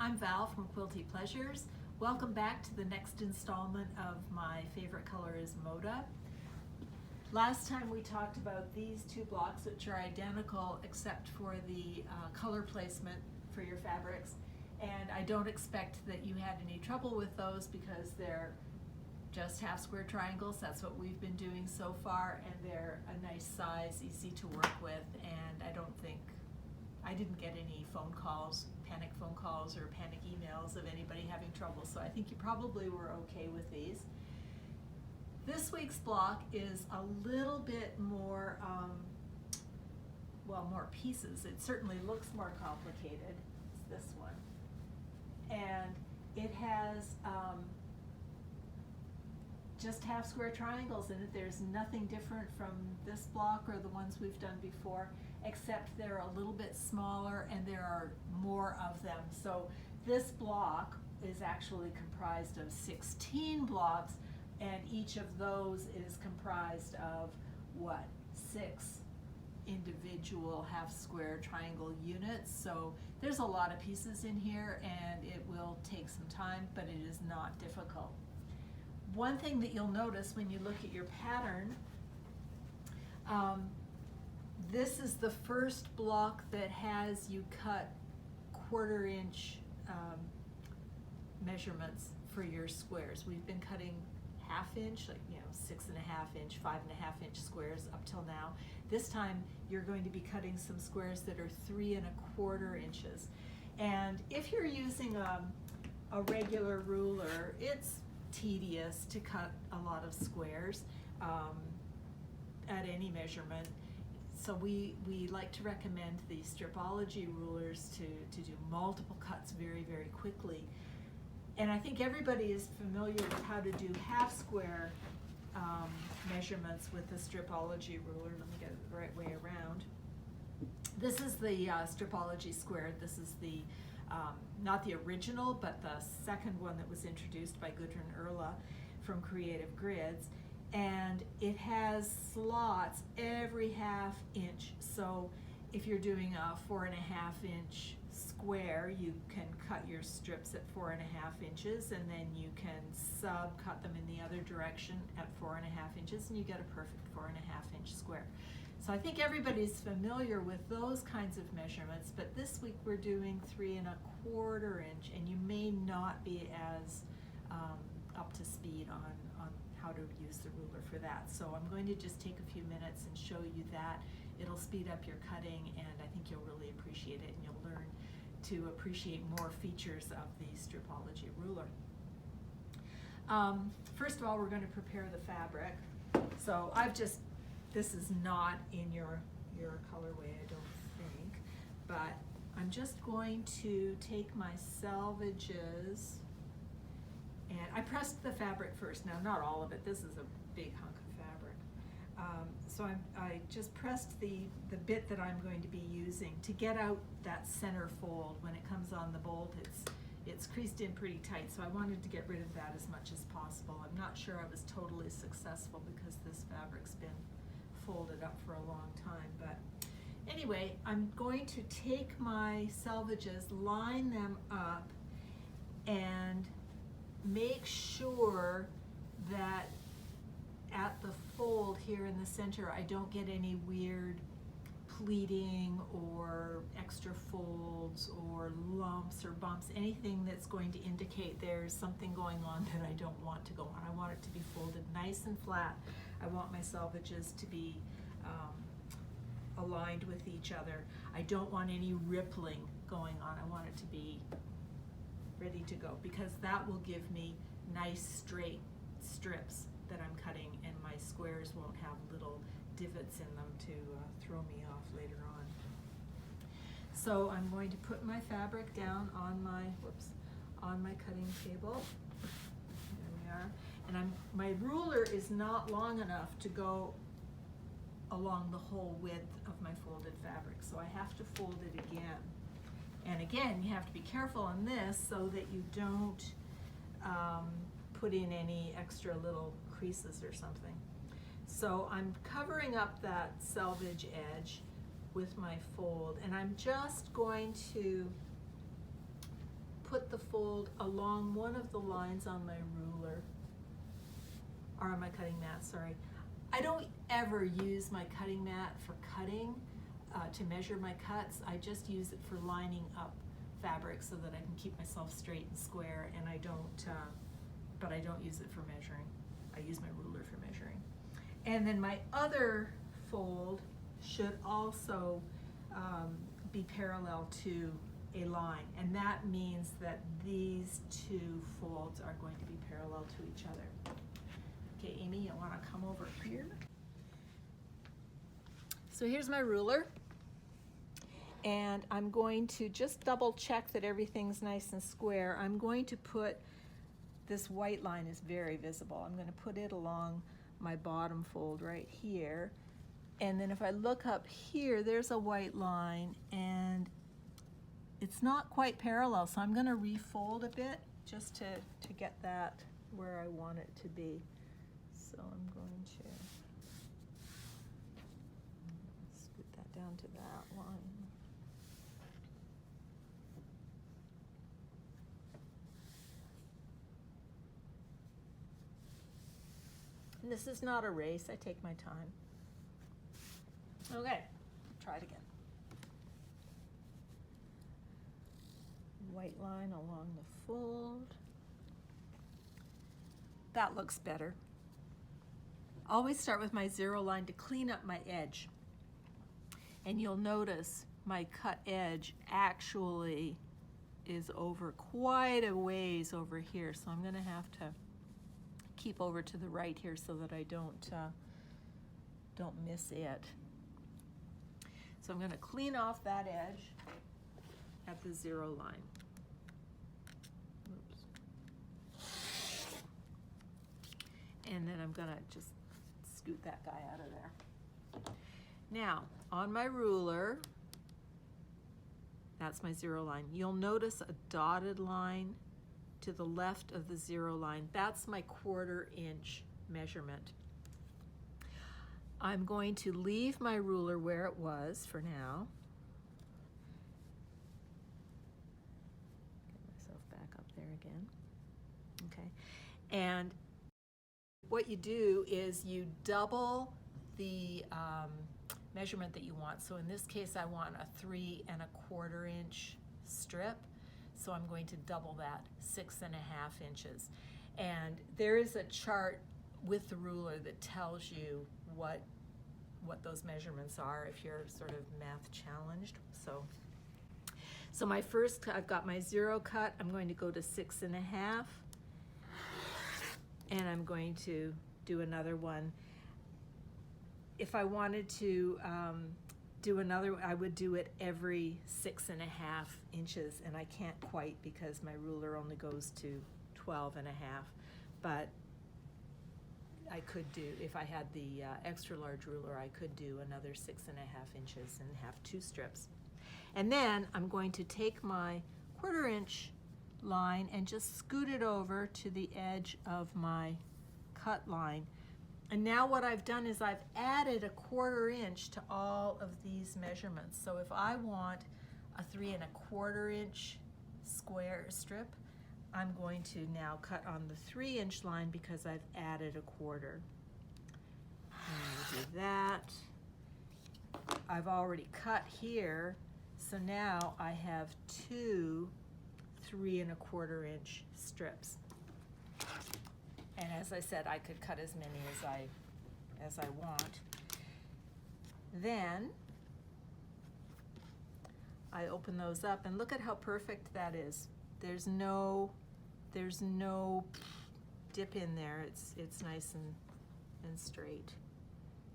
I'm Val from Quilty Pleasures. Welcome back to the next installment of my favorite color is Moda. Last time we talked about these two blocks, which are identical except for the color placement for your fabrics, and I don't expect that you had any trouble with those because they're just half square triangles. That's what we've been doing so far, and they're a nice size, easy to work with, and I didn't get any panic phone calls or panic emails of anybody having trouble, so I think you probably were okay with these. This week's block is a little bit more, more pieces. It certainly looks more complicated. It's this one. And it has just half square triangles in it. There's nothing different from this block or the ones we've done before, except they're a little bit smaller and there are more of them. So this block is actually comprised of 16 blocks, and each of those is comprised of 6 individual half square triangle units. So there's a lot of pieces in here and it will take some time, but it is not difficult. One thing that you'll notice when you look at your pattern, this is the first block that has you cut 1/4 inch measurements for your squares. We've been cutting 1/2 inch, 6.5 inch, 5.5 inch squares up till now. This time you're going to be cutting some squares that are 3.25 inches. And if you're using a regular ruler, it's tedious to cut a lot of squares at any measurement. So we like to recommend the Stripology Rulers to do multiple cuts very, very quickly. And I think everybody is familiar with how to do half square measurements with the Stripology Ruler. Let me get it the right way around. This is the Stripology Square. This is the not the original, but the second one that was introduced by Gudrun Erla from Creative Grids. And it has slots every 1/2 inch. So if you're doing a 4.5 inch square, you can cut your strips at 4.5 inches, and then you can cut them in the other direction at 4.5 inches, and you get a perfect 4.5 inch square. So I think everybody's familiar with those kinds of measurements, but this week we're doing 3.25 inch, and you may not be as up to speed on how to use the ruler for that. So I'm going to just take a few minutes and show you that. It'll speed up your cutting, and I think you'll really appreciate it, and you'll learn to appreciate more features of the Stripology Ruler. First of all, we're going to prepare the fabric. So this is not in your colorway, I don't think, but I'm just going to take my selvages, and I pressed the fabric first. Now, not all of it. This is a big hunk of fabric. So I just pressed the bit that I'm going to be using to get out that center fold. When it comes on the bolt, it's creased in pretty tight, so I wanted to get rid of that as much as possible. I'm not sure I was totally successful because this fabric's been folded up for a long time, but anyway, I'm going to take my selvages, line them up, and make sure that at the fold here in the center I don't get any weird pleating or extra folds or lumps or bumps, anything that's going to indicate there's something going on that I don't want to go on. I want it to be folded nice and flat. I want my selvages to be aligned with each other. I don't want any rippling going on. I want it to be ready to go, because that will give me nice straight strips that I'm cutting, and my squares won't have little divots in them to throw me off later on. So I'm going to put my fabric down on my cutting table. There we are. And my ruler is not long enough to go along the whole width of my folded fabric, so I have to fold it again. And again, you have to be careful on this so that you don't put in any extra little creases or something. So I'm covering up that selvage edge with my fold, and I'm just going to put the fold along one of the lines on my ruler, or on my cutting mat, sorry. I don't ever use my cutting mat for cutting, to measure my cuts. I just use it for lining up fabric so that I can keep myself straight and square, and but I don't use it for measuring. I use my ruler for measuring. And then my other fold should also be parallel to a line, and that means that these two folds are going to be parallel to each other. Okay, Amy, you want to come over here? So here's my ruler, and I'm going to just double check that everything's nice and square. I'm going to put, this white line is very visible. I'm going to put it along my bottom fold right here. And then if I look up here, there's a white line, and it's not quite parallel, so I'm going to refold a bit just to get that where I want it to be. So I'm going to scoot that down to that line. And this is not a race, I take my time. Okay, try it again. White line along the fold. That looks better. Always start with my zero line to clean up my edge. And you'll notice my cut edge actually is over quite a ways over here. So I'm gonna have to keep over to the right here so that I don't miss it. So I'm gonna clean off that edge at the zero line. Oops. And then I'm gonna just scoot that guy out of there. Now, on my ruler, that's my zero line. You'll notice a dotted line to the left of the zero line. That's my 1/4 inch measurement. I'm going to leave my ruler where it was for now. Get myself back up there again. Okay. And what you do is you double the measurement that you want. So in this case, I want a 3 1/4 inch strip. So I'm going to double that, 6 1/2 inches. And there is a chart with the ruler that tells you what those measurements are if you're sort of math challenged. So my first, I've got my zero cut. I'm going to go to 6 1/2, and I'm going to do another one. If I wanted to do another, I would do it every 6 1/2 inches, and I can't quite because my ruler only goes to 12 1/2, but I could do, if I had the extra large ruler, I could do another 6 1/2 inches and have 2 strips. And then I'm going to take my 1/4 inch line and just scoot it over to the edge of my cut line. And now what I've done is I've added a 1/4 inch to all of these measurements. So if I want a 3 1/4 inch square strip, I'm going to now cut on the 3 inch line because I've added a 1/4. And we'll do that. I've already cut here, so now I have 2 3 1/4 inch strips. And as I said, I could cut as many as I want. Then I open those up and look at how perfect that is. There's no dip in there. It's nice and straight.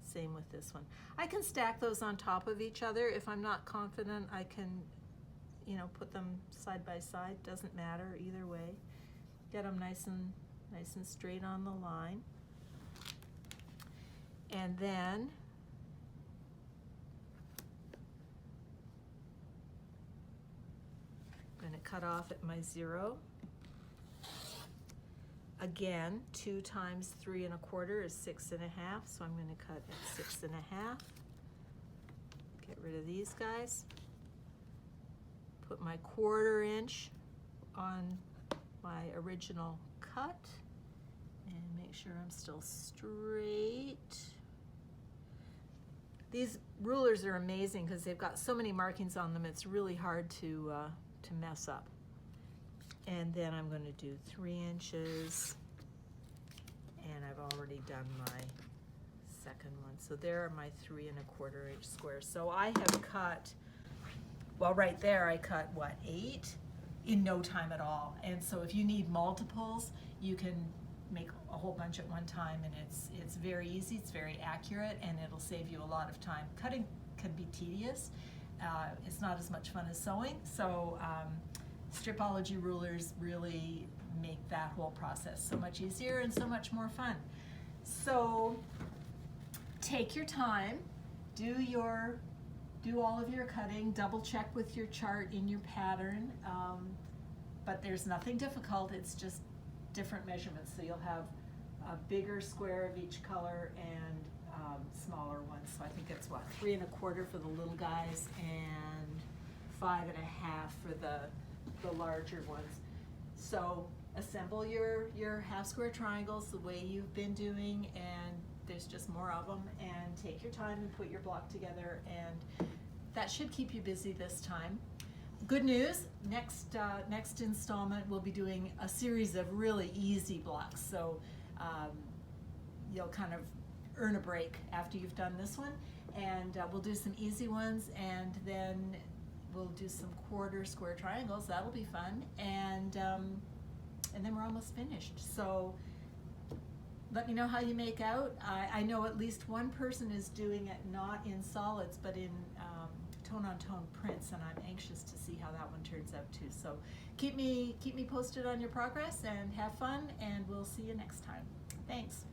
Same with this one. I can stack those on top of each other. If I'm not confident, I can, put them side by side. Doesn't matter either way. Get them nice and straight on the line. And then I'm going to cut off at my zero. Again, 2 times 3 1/4 is 6 1/2, so I'm going to cut at 6 1/2. Get rid of these guys. Put my 1/4 inch on my original cut and make sure I'm still straight. These rulers are amazing because they've got so many markings on them, it's really hard to mess up. And then I'm going to do 3 inches, and I've already done my second one. So there are my 3 1/4 inch squares. So I have cut, well, right there I cut, what, 8 in no time at all. And so if you need multiples, you can make a whole bunch at one time, and it's very easy, it's very accurate, and it'll save you a lot of time. Cutting can be tedious. It's not as much fun as sewing, so Stripology Rulers really make that whole process so much easier and so much more fun. So take your time, do all of your cutting, double check with your chart in your pattern, but there's nothing difficult, it's just different measurements. So you'll have a bigger square of each color and smaller ones. So I think it's what, 3 1/4 for the little guys and 5 1/2 for the larger ones. So assemble your half square triangles the way you've been doing, and there's just more of them, and take your time and put your block together, and that should keep you busy this time. Good news, next installment we'll be doing a series of really easy blocks, so you'll kind of earn a break after you've done this one, and we'll do some easy ones, and then we'll do some 1/4 square triangles. That'll be fun, and then we're almost finished. So let me know how you make out. I know at least one person is doing it not in solids, but in tone-on-tone prints, and I'm anxious to see how that one turns out too. So keep me posted on your progress, and have fun, and we'll see you next time. Thanks.